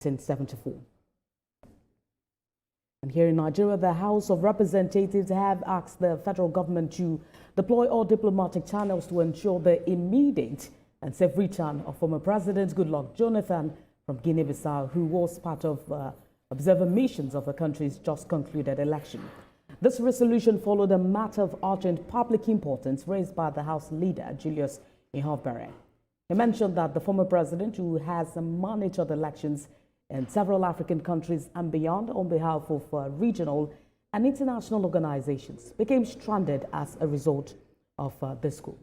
since 1974. And here in Nigeria, the House of Representatives have asked the federal government to deploy all diplomatic channels to ensure the immediate and safe return of former President Goodluck Jonathan from Guinea Bissau, who was part of observer missions of the country's just concluded election. This resolution followed a matter of urgent public importance raised by the House leader, Julius Ihonvbere. He mentioned that the former president, who has monitored elections in several African countries and beyond on behalf of regional and international organizations, became stranded as a result of this coup.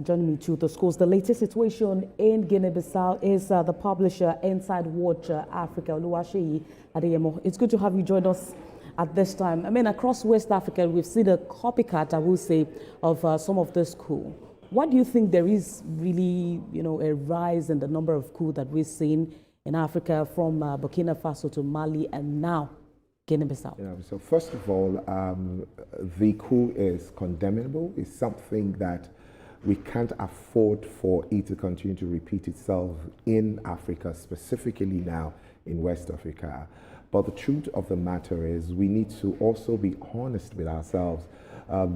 Joining me to discuss the latest situation in Guinea-Bissau is the publisher Inside Watch Africa, Oluwaseyi Adeyemo. It's good to have you join us at this time. I mean, across West Africa, we've seen a copycat, I will say, of some of this coup. Why do you think there is really, a rise in the number of coups that we've seen in Africa from Burkina Faso to Mali and now Guinea-Bissau? Yeah, so first of all, the coup is condemnable. It's something that we can't afford for it to continue to repeat itself in Africa, specifically now in West Africa. But the truth of the matter is we need to also be honest with ourselves.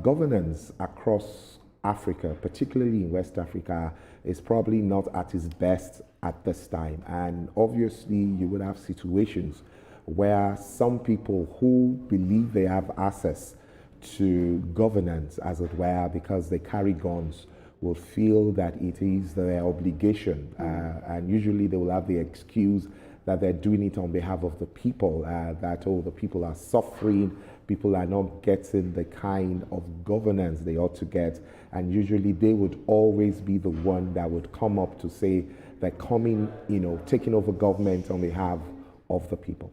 Governance across Africa, particularly in West Africa, is probably not at its best at this time. And obviously, you would have situations where some people who believe they have access to governance, as it were, because they carry guns, will feel that it is their obligation. And usually they will have the excuse that they're doing it on behalf of the people, that, oh, the people are suffering, people are not getting the kind of governance they ought to get. And usually they would always be the one that would come up to say they're coming, taking over government on behalf of the people.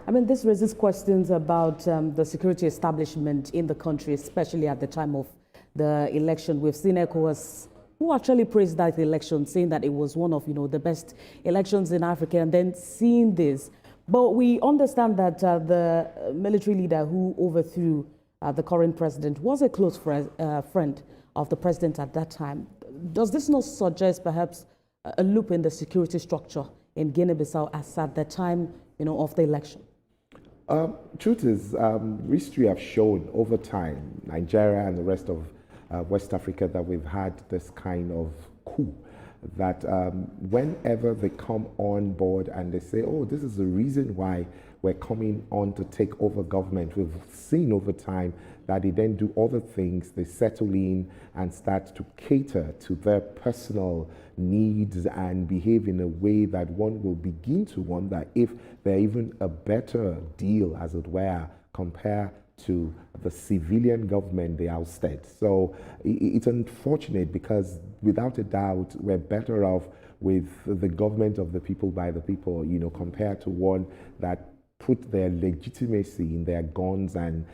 I mean, this raises questions about the security establishment in the country, especially at the time of the election. We've seen ECOWAS, who actually praised that election, saying that it was one of, the best elections in Africa, and then seeing this. But we understand that the military leader who overthrew the current president was a close friend of the president at that time. Does this not suggest perhaps a loop in the security structure in Guinea-Bissau as at the time, of the election? Truth is, history have shown over time, Nigeria and the rest of West Africa, that we've had this kind of coup, that whenever they come on board and they say, oh, this is the reason why we're coming on to take over government, we've seen over time that they then do other things, they settle in and start to cater to their personal needs and behave in a way that one will begin to wonder if they're even a better deal, as it were, compared to the civilian government they ousted. So it's unfortunate because without a doubt, we're better off with the government of the people by the people, compared to one that put their legitimacy in their guns and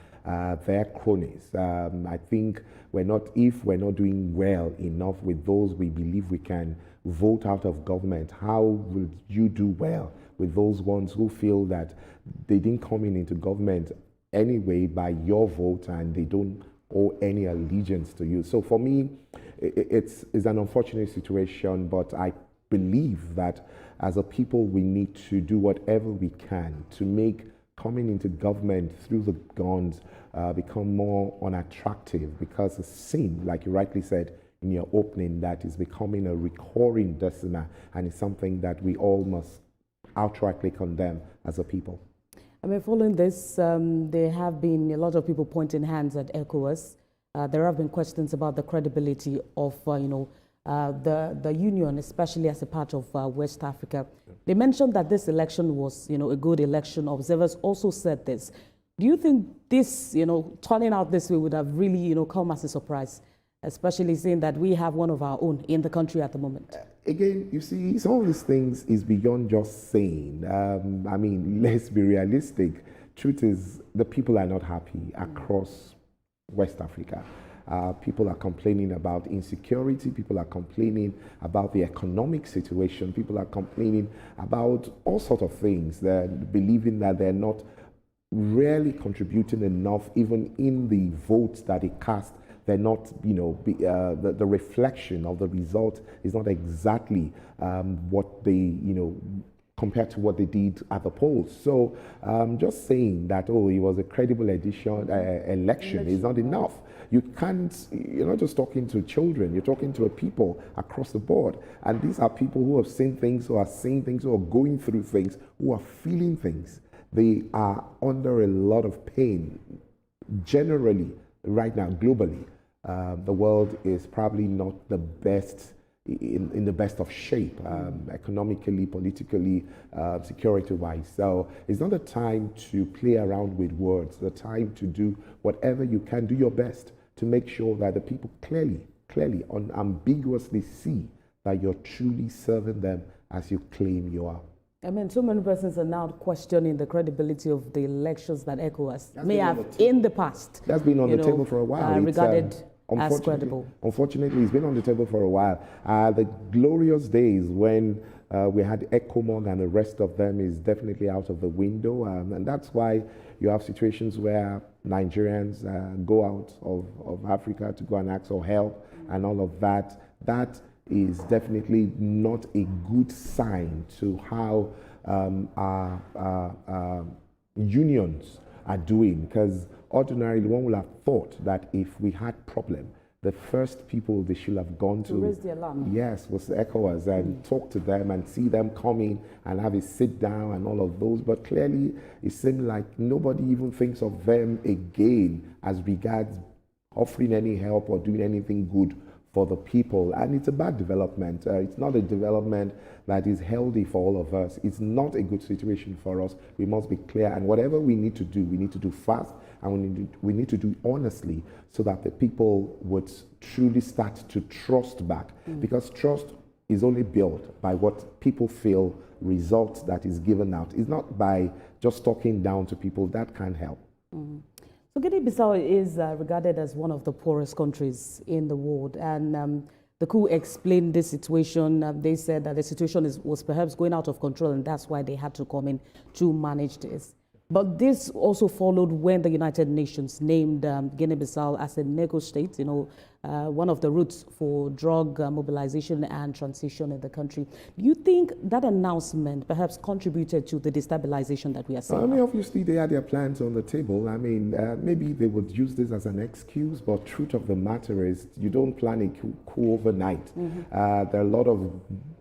their cronies. I think if we're not doing well enough with those we believe we can vote out of government, how will you do well with those ones who feel that they didn't come into government anyway by your vote and they don't owe any allegiance to you? So for me, it's an unfortunate situation, but I believe that as a people, we need to do whatever we can to make coming into government through the guns become more unattractive, because it's seen, like you rightly said in your opening, that is becoming a recurring decimal, and it's something that we all must outrightly condemn as a people. I mean, following this, there have been a lot of people pointing hands at ECOWAS. There have been questions about the credibility of, the union, especially as a part of West Africa. Yeah. They mentioned that this election was, a good election. Observers also said this. Do you think this, turning out this way would have really, come as a surprise, especially seeing that we have one of our own in the country at the moment? Again, you see, some of these things is beyond just saying. I mean, let's be realistic. Truth is, the people are not happy across West Africa. People are complaining about insecurity. People are complaining about the economic situation. People are complaining about all sorts of things. They're believing that they're not really contributing enough, even in the votes that they cast they're not, the reflection of the result is not exactly what they, compared to what they did at the polls. So just saying that, oh, it was a credible election is not enough. You can't, you're not just talking to children, you're talking to a people across the board. And these are people who have seen things, who are saying things, who are going through things, who are feeling things. They are under a lot of pain. Generally, right now, globally, the world is probably not the best, in the best of shape, economically, politically, security-wise. So it's not a time to play around with words. It's a time to do whatever you can, do your best to make sure that the people clearly, unambiguously see that you're truly serving them as you claim you are. I mean, so many persons are now questioning the credibility of the elections that ECOWAS may have in the past. That's been on the table for a while. Regarded as credible. Unfortunately, it's been on the table for a while. The glorious days when we had ECOMOG and the rest of them is definitely out of the window. And that's why you have situations where Nigerians go out of Africa to go and ask for help and all of that. That is definitely not a good sign to how our unions are doing, because ordinarily one would have thought that if we had problem, the first people they should have gone to raise the alarm. Yes, was the ECOWAS and talk to them and see them coming and have a sit down and all of those. But clearly, it seemed like nobody even thinks of them again as regards offering any help or doing anything good for the people. And it's a bad development. It's not a development that is healthy for all of us. It's not a good situation for us. We must be clear. And whatever we need to do fast, and we need to do honestly, so that the people would truly start to trust back. Because trust is only built by what people feel, results that is given out. It's not by just talking down to people. That can't help. So Guinea Bissau is regarded as one of the poorest countries in the world, and the coup explained this situation. They said that the situation was perhaps going out of control, and that's why they had to come in to manage this. But this also followed when the United Nations named Guinea Bissau as a nego state, one of the routes for drug mobilization and transition in the country. Do you think that announcement perhaps contributed to the destabilization that we are seeing? I mean, obviously they had their plans on the table. I mean, maybe they would use this as an excuse, but truth of the matter is you don't plan a coup overnight. There are a lot of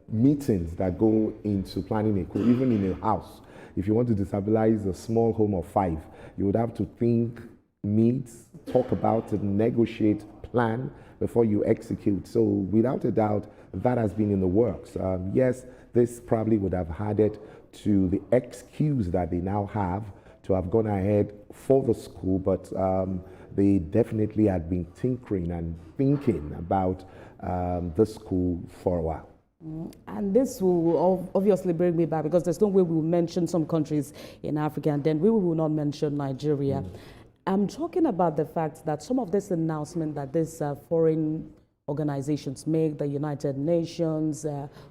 meetings that go into planning a coup, even in a house. If you want to destabilize a small home of 5, you would have to think, meet, talk about it, negotiate, plan before you execute. So without a doubt, that has been in the works. Yes, this probably would have added to the excuse that they now have to have gone ahead for the school, but they definitely had been tinkering and thinking about the school for a while. And this will obviously bring me back, because there's no way we will mention some countries in Africa and then we will not mention Nigeria. I'm talking about the fact that some of this announcement that these foreign organizations make, the United Nations,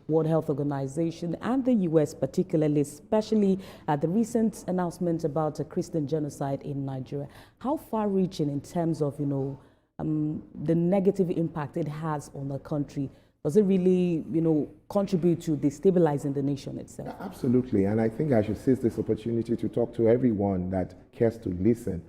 World Health Organization, and the US particularly, especially the recent announcement about a Christian genocide in Nigeria, how far-reaching in terms of, the negative impact it has on the country? Does it really, contribute to destabilizing the nation itself? Absolutely, and I think I should seize this opportunity to talk to everyone that cares to listen.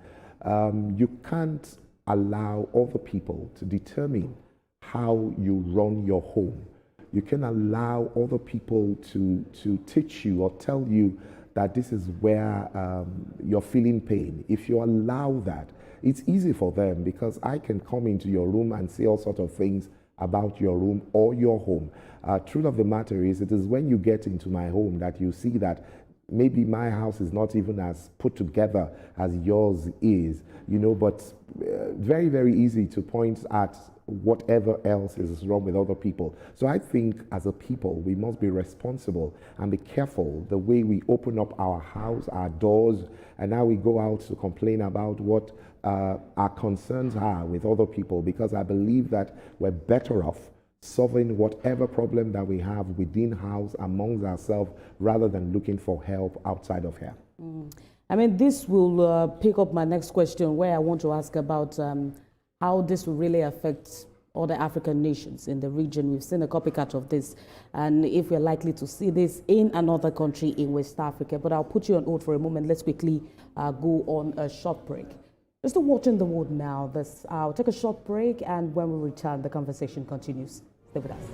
You can't allow other people to determine how you run your home. You can allow other people to teach you or tell you that this is where you're feeling pain. If you allow that, it's easy for them, because I can come into your room and say all sorts of things about your room or your home. Truth of the matter is, it is when you get into my home that you see that maybe my house is not even as put together as yours is, but very, very easy to point at whatever else is wrong with other people. So I think as a people, we must be responsible and be careful the way we open up our house, our doors, and now we go out to complain about what our concerns are with other people, because I believe that we're better off solving whatever problem that we have within house amongst ourselves, rather than looking for help outside of here. I mean, this will pick up my next question, where I want to ask about how this will really affect other African nations in the region. We've seen a copycat of this, and if we're likely to see this in another country in West Africa. But I'll put you on hold for a moment. Let's quickly go on a short break. Just to watch in the world now. I'll take a short break, and when we return, the conversation continues. Stay with us.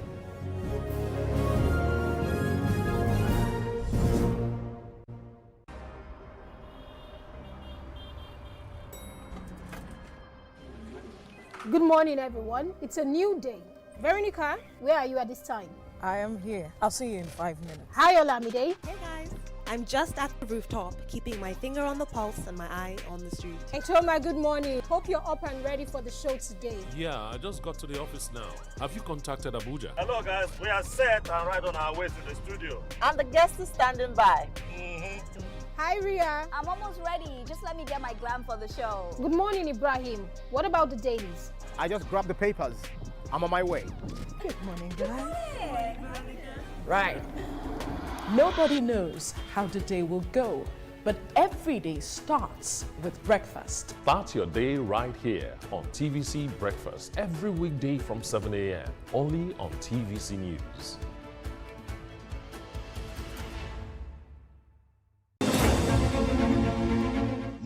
Good morning, everyone. It's a new day. Veronica, where are you at this time? I am here. I'll see you in 5 minutes. Hi, Olamide. Hey guys, I'm just at the rooftop, keeping my finger on the pulse and my eye on the street. Hey, Toma, good morning. Hope you're up and ready for the show today. Yeah, I just got to the office now. Have you contacted Abuja? Hello guys, we are set and right on our way to the studio. And the guest is standing by. Hi, Ria. I'm almost ready. Just let me get my glam for the show. Good morning, Ibrahim. What about the dailies? I just grabbed the papers. I'm on my way. Good morning, guys. Right. Nobody knows how the day will go, but every day starts with breakfast. Start your day right here on TVC Breakfast every weekday from 7 a.m. only on TVC News.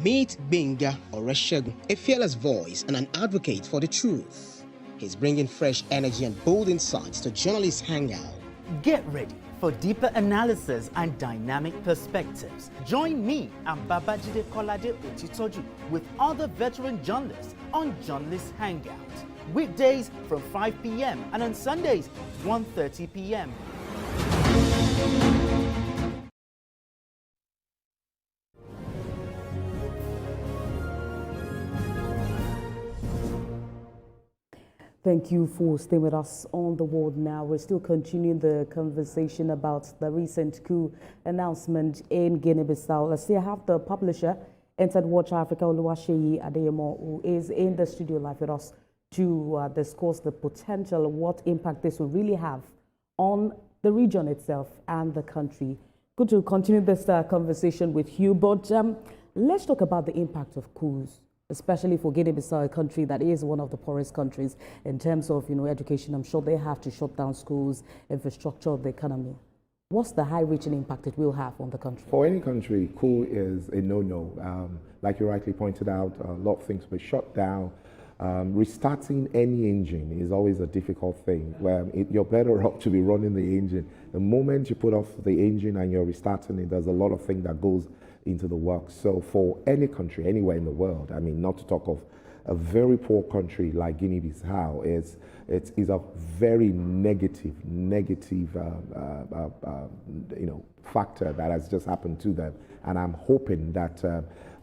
Meet Benga Oreshegun, a fearless voice and an advocate for the truth. He's bringing fresh energy and bold insights to Journalists Hangout. Get ready for deeper analysis and dynamic perspectives. Join me and Babajide Kolade Otitoju with other veteran journalists on Journalists Hangout. Weekdays from 5 p.m. and on Sundays 1:30 p.m. Thank you for staying with us on The World Now. We're still continuing the conversation about the recent coup announcement in Guinea Bissau. Let's see, I have the publisher, Entered Watch Africa, Oluwaseyi Adeyemo, who is in the studio live with us to discuss the potential, what impact this will really have on the region itself and the country. Good to continue this conversation with you, but let's talk about the impact of coups, especially for Guinea Bissau, a country that is one of the poorest countries in terms of, education. I'm sure they have to shut down schools, infrastructure, the economy. What's the high-reaching impact it will have on the country? For any country, coup is a no-no. Like you rightly pointed out, a lot of things were shut down. Restarting any engine is always a difficult thing, where you're better off to be running the engine. The moment you put off the engine and you're restarting it, there's a lot of things that goes into the work. So for any country, anywhere in the world, I mean, not to talk of a very poor country like Guinea Bissau, is a very negative factor that has just happened to them. And I'm hoping that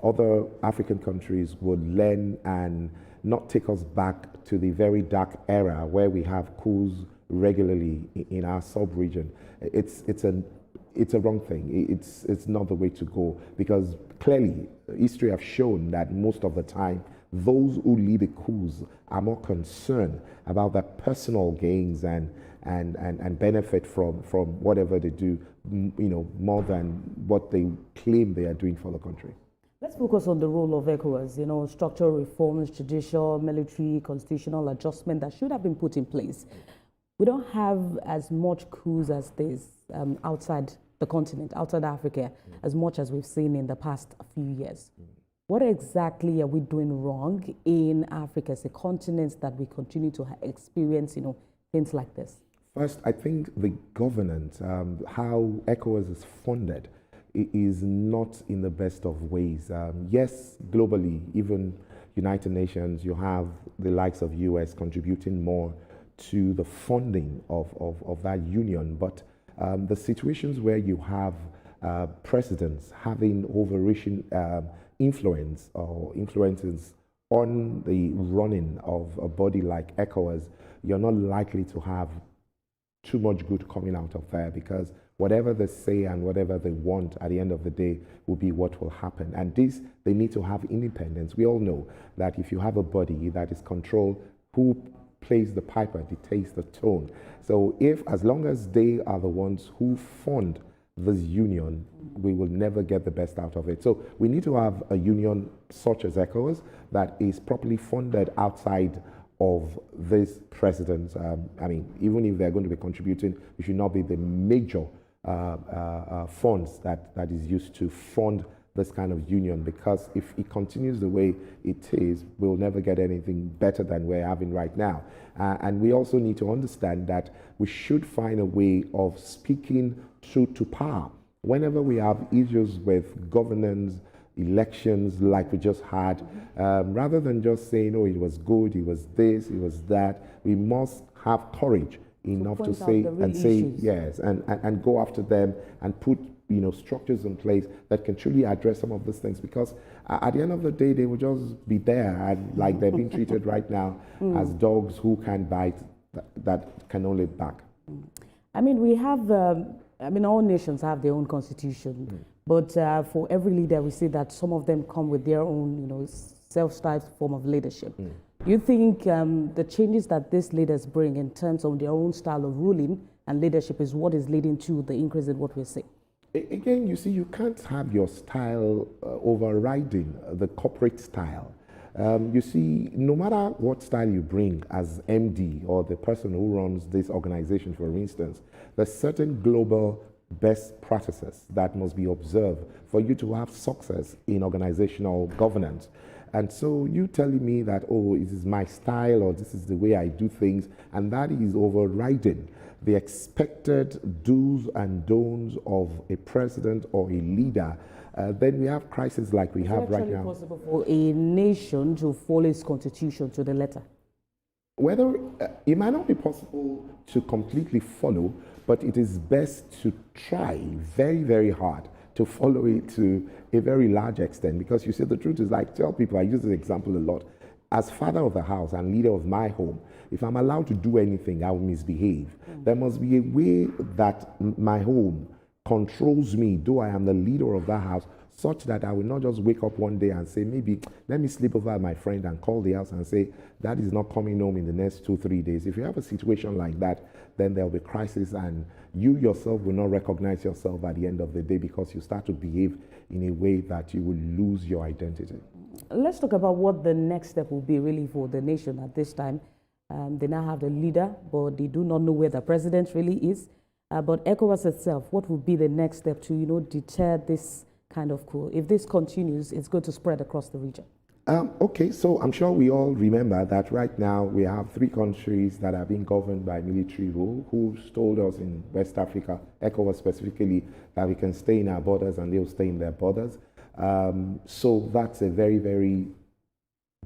other African countries would learn and not take us back to the very dark era where we have coups regularly in our sub-region. It's a wrong thing. It's not the way to go, because clearly history have shown that most of the time those who lead the coups are more concerned about their personal gains and benefit from whatever they do, more than what they claim they are doing for the country. Let's focus on the role of ECOWAS, structural reforms, judicial, military, constitutional adjustment that should have been put in place. We don't have as much coups as this outside the continent, outside Africa, as much as we've seen in the past few years. What exactly are we doing wrong in Africa as a continent that we continue to experience, things like this? First, I think the governance, how ECOWAS is funded, is not in the best of ways. Yes, globally, even United Nations, you have the likes of US contributing more to the funding of that union, but the situations where you have presidents having overreaching influence or influences on the running of a body like ECOWAS, you're not likely to have too much good coming out of there, because whatever they say and whatever they want at the end of the day will be what will happen. And this, they need to have independence. We all know that if you have a body that is controlled, who plays the piper dictates the tone. So as long as they are the ones who fund this union, we will never get the best out of it. So we need to have a union such as ECOWAS that is properly funded outside of this president. I mean, even if they're going to be contributing, it should not be the major funds that is used to fund this kind of union, because if it continues the way it is, we'll never get anything better than we're having right now. And we also need to understand that we should find a way of speaking truth to power. Whenever we have issues with governance, elections like we just had, rather than just saying, oh, it was good, it was this, it was that, we must have courage enough to say and say yes, and go after them and put structures in place that can truly address some of these things, because at the end of the day they will just be there and like they're being treated right now as dogs who can bite, that can only bark. I mean, we have all nations have their own constitution, but for every leader we see that some of them come with their own self-styled form of leadership. You think the changes that these leaders bring in terms of their own style of ruling and leadership is what is leading to the increase in what we're seeing? Again, you see, you can't have your style overriding the corporate style. You see, no matter what style you bring as MD or the person who runs this organization, for instance, there's certain global best practices that must be observed for you to have success in organizational governance. And so you telling me that, oh, this is my style or this is the way I do things, and that is overriding the expected do's and don'ts of a president or a leader, then we have crises like we have right now. Is it possible for a nation to follow its constitution to the letter? Whether it might not be possible to completely follow, but it is best to try very, very hard to follow it to a very large extent, because you see, the truth is, like, tell people, I use this example a lot. As father of the house and leader of my home, if I'm allowed to do anything, I will misbehave. There must be a way that my home controls me, though I am the leader of that house, such that I will not just wake up one day and say, maybe let me sleep over at my friend and call the house and say, that is not coming home in the next 2-3 days. If you have a situation like that, then there will be crisis, and you yourself will not recognize yourself at the end of the day, because you start to behave in a way that you will lose your identity. Let's talk about what the next step will be really for the nation at this time. They now have the leader, but they do not know where the president really is. But ECOWAS itself, what will be the next step to, deter this kind of coup? If this continues, it's going to spread across the region. Okay, so I'm sure we all remember that right now we have 3 countries that are being governed by military rule, who told us in West Africa, ECOWAS specifically, that we can stay in our borders and they'll stay in their borders. So that's a very, very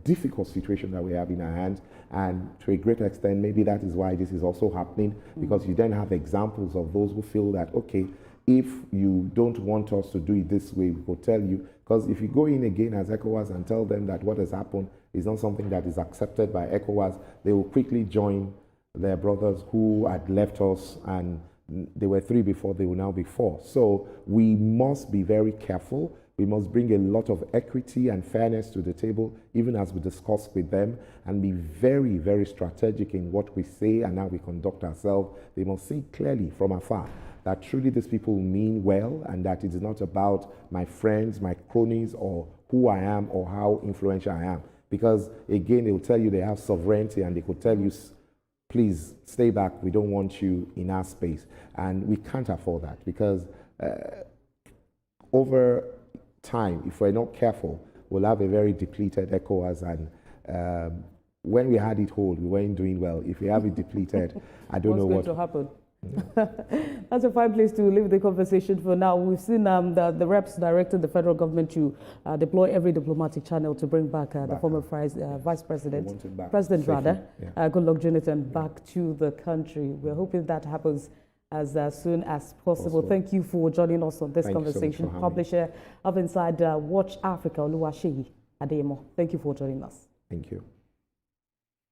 difficult situation that we have in our hands, and to a great extent maybe that is why this is also happening, because you then have examples of those who feel that, okay, if you don't want us to do it this way, we will tell you, because if you go in again as ECOWAS and tell them that what has happened is not something that is accepted by ECOWAS, they will quickly join their brothers who had left us, and they were 3 before, they will now be 4. So we must be very careful. We must bring a lot of equity and fairness to the table, even as we discuss with them, and be very, very strategic in what we say and how we conduct ourselves. They must see clearly from afar that truly these people mean well, and that it is not about my friends, my cronies, or who I am or how influential I am. Because again, they will tell you they have sovereignty, and they could tell you, please stay back, we don't want you in our space. And we can't afford that, because over time, if we're not careful, we'll have a very depleted ECOWAS, and when we had it whole, we weren't doing well. If we have it depleted, I don't know what's going to happen. That's a fine place to leave the conversation for now. We've seen the reps directed the federal government to deploy every diplomatic channel to bring back the former Vice President, Goodluck Jonathan, back to the country. We're hoping that happens as soon as possible. Thank you for joining us on this conversation. So publisher of Inside Watch Africa, Oluwaseyi Adeyemo. Thank you for joining us. Thank you.